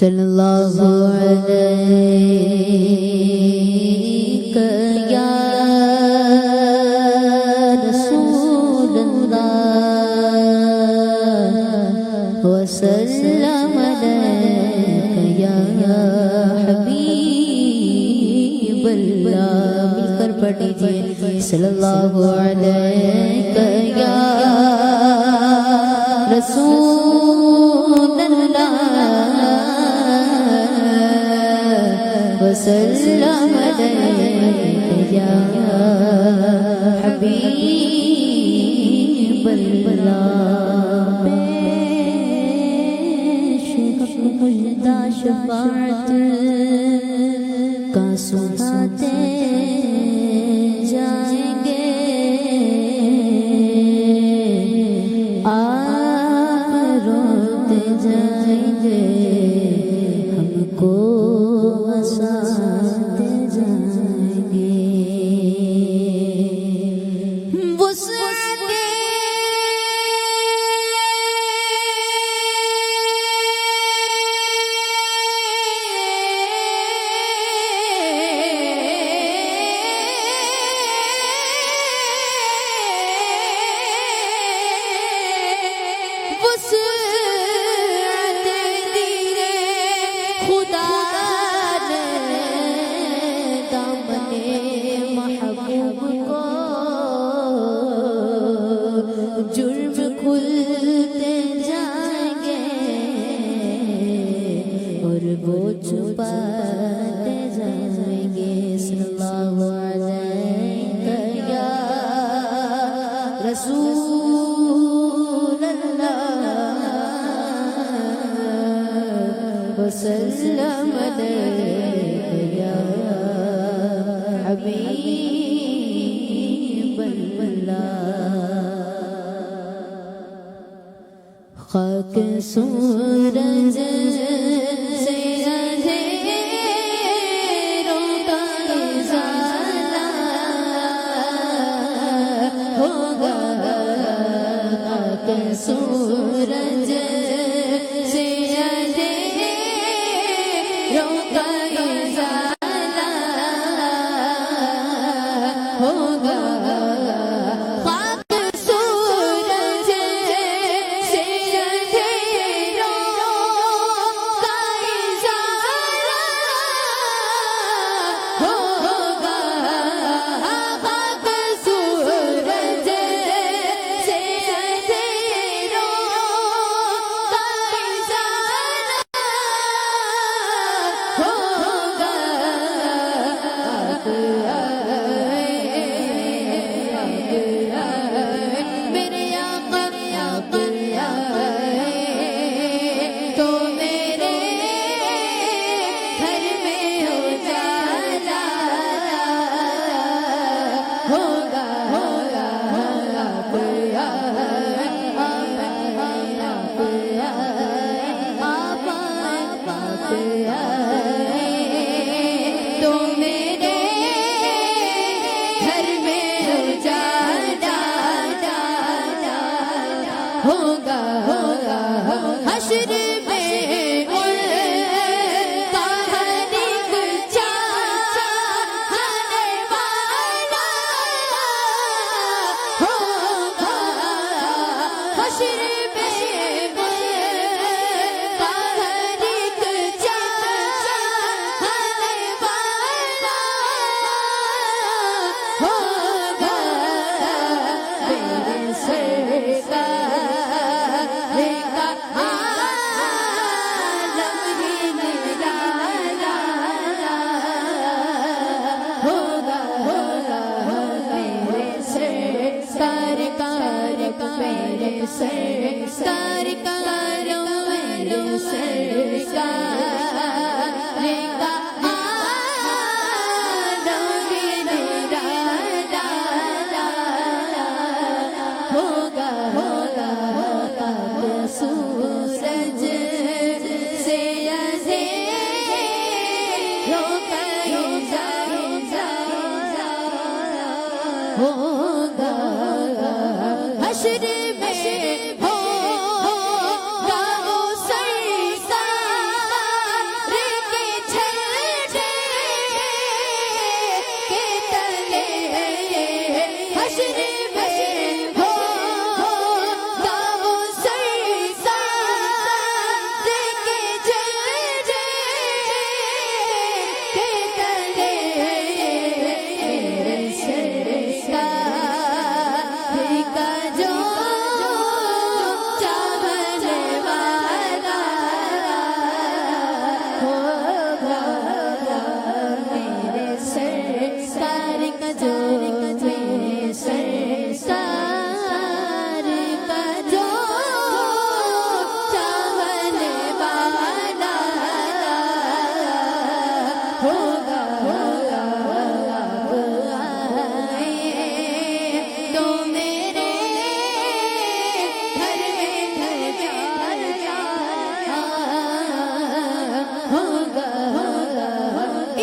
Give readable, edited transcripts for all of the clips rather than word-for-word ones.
صلی اللہ علیہ یا رسول اللہ وسلم علیک یا حبیب اللہ. مل کر پڑھ لیجیے صلی اللہ علیہ یا رسول اللہ وسلم علیک یا حبیب اللہ. پیش مجدہ شفاعت کا سناتے جائیں گے آپ روتے جائیں گے ہم کو ہنساتے جائیں گے. جرم کھلتے جائیں گے اور وہ چھپاتے جائیں گے. صلی اللہ علیہ یا رسول اللہ وسلم علیک یا حبیب اللہ. خاک سورج سے اندھیروں کا ازالہ ہوگا. خاک سورج سے اندھیروں کا ازالہ ہوگا.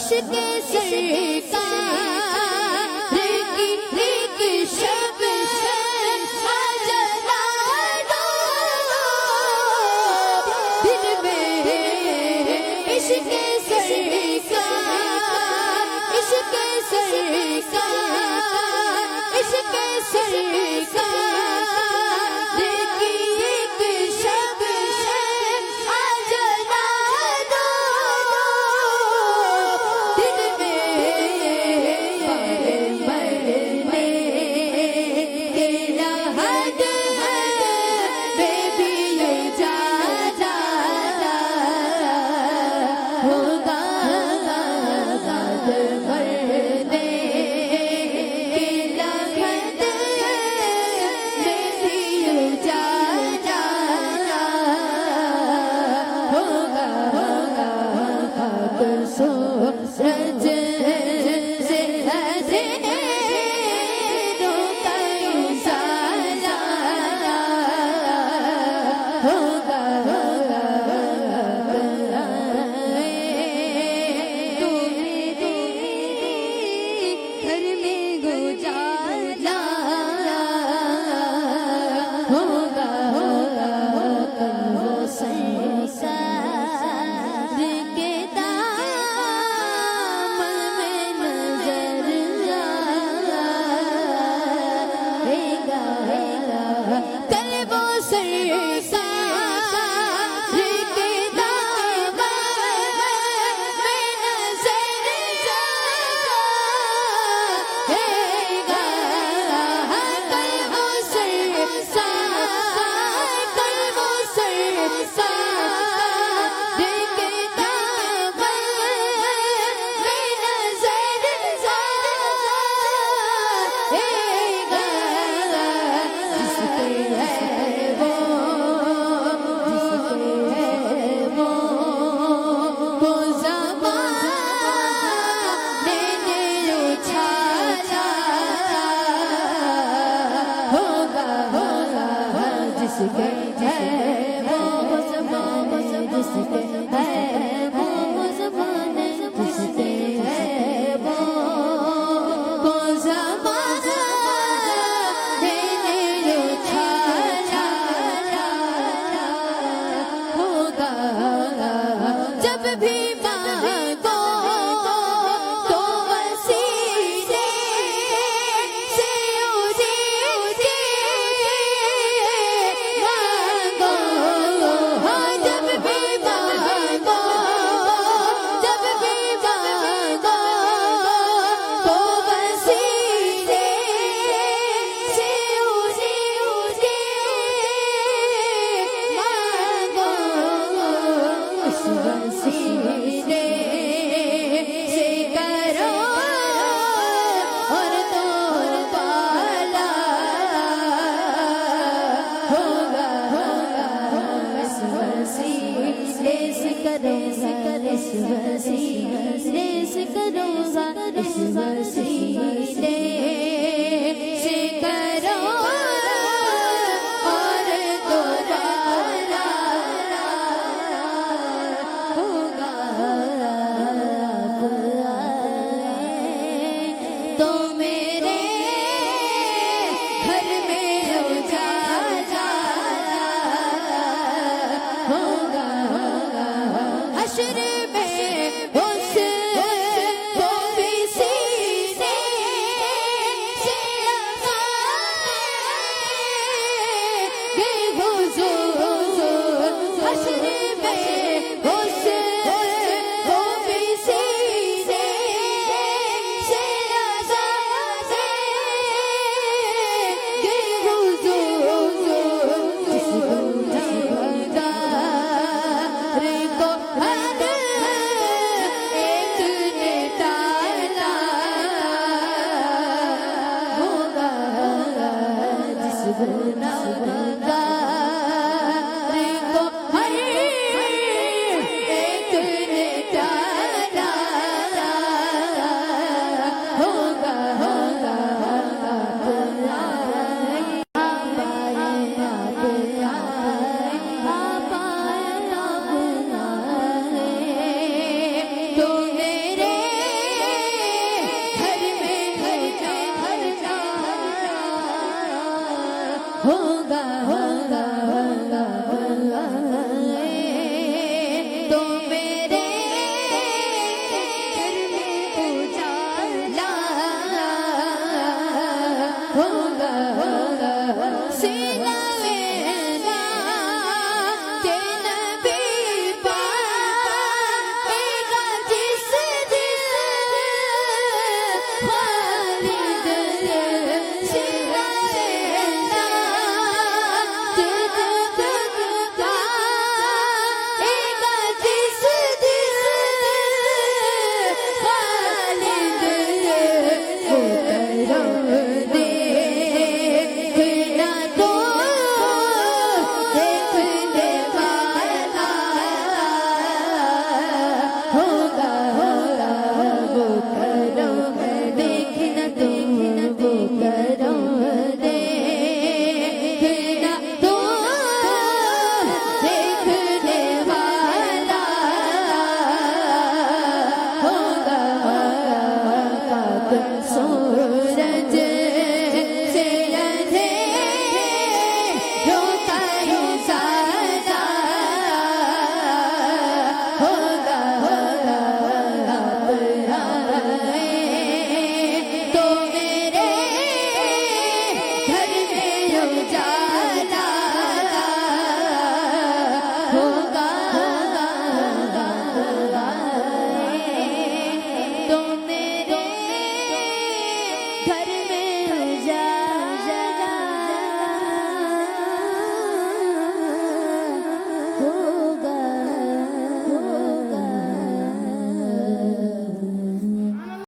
عشق سرکار کی ایک شب جلا دو دل میں عشق سرکار عشق سرکار عشق سرکار کی ایک شب جلا دو دل میں مرنے کے لحد بے بھی اجازت ہوگا مرنے کے لحد بے بھی اجازت ہوگا خاک سورج سے ہزاروں کا اجالا ہوگا تو میرے گھر میں گجالا ہوگا وہ سنسار کے دامن میں نظر آئے گا کل وہ سرکار کے دامن میں نظر آئے گا کل وہ سرکار کل وہ سرکار کے دامن میں نظر آئے گا جس پہ ہے وہ زمانے نے اچھالا ہوگا جس پہ ہے وہ زمانے جس پہ ہے وہ زمانے جس پہ ہے وہ زمانے نے اچھالا ہوگا جب بھی مانگو تو وسیلے سے اجے مانگو جب بھی مانگو جب بھی مانگو تو وسیلے سے اجے مانگو اس وسیلے سے کرو اور تو بالا ہوگا اس وسیلے سے کرو اس وسیلے سے کرو اس وسیلے سے کرو اور تو بالا ہوگا تو میرے گھر میں اجالا ہوگا حشر